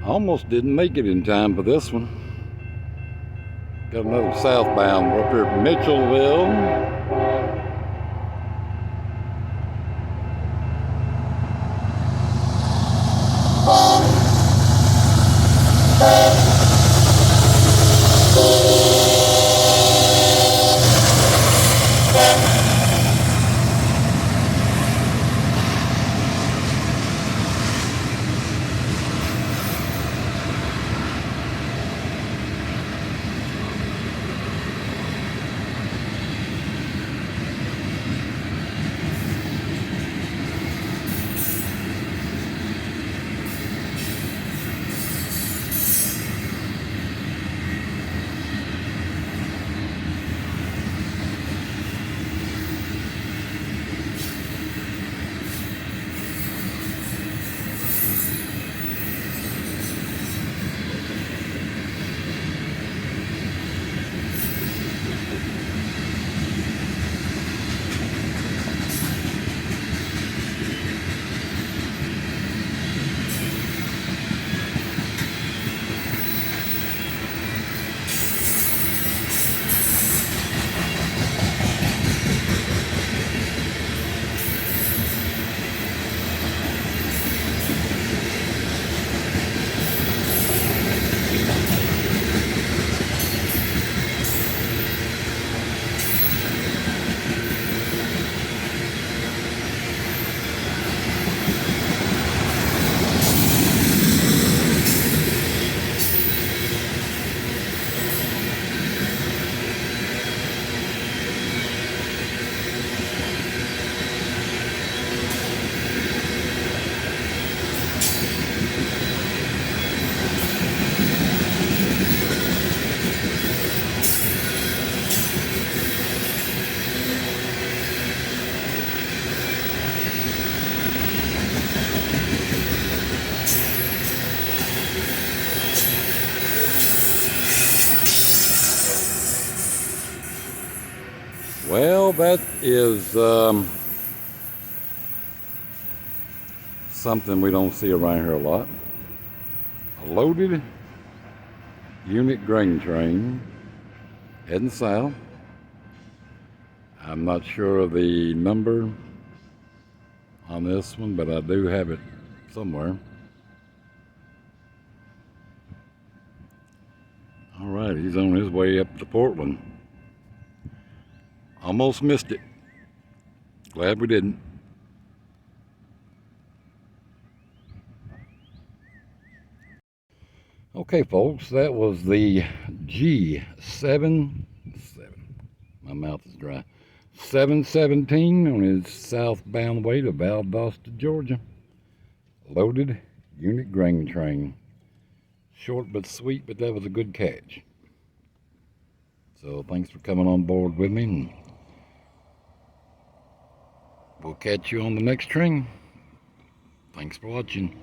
Almost didn't make it in time for this one. Got another southbound. We're up here at Mitchellville. Well, that is something we don't see around here a lot. A loaded unit grain train heading south. I'm not sure of the number on this one, but I do have it somewhere. All right, he's on his way up to Portland. Almost missed it. Glad we didn't. Okay, folks, that was the G717. My mouth is dry. 717 on his southbound way to Valdosta, Georgia. Loaded unit grain train. Short but sweet, but that was a good catch. So thanks for coming on board with me. And we'll catch you on the next train. Thanks for watching.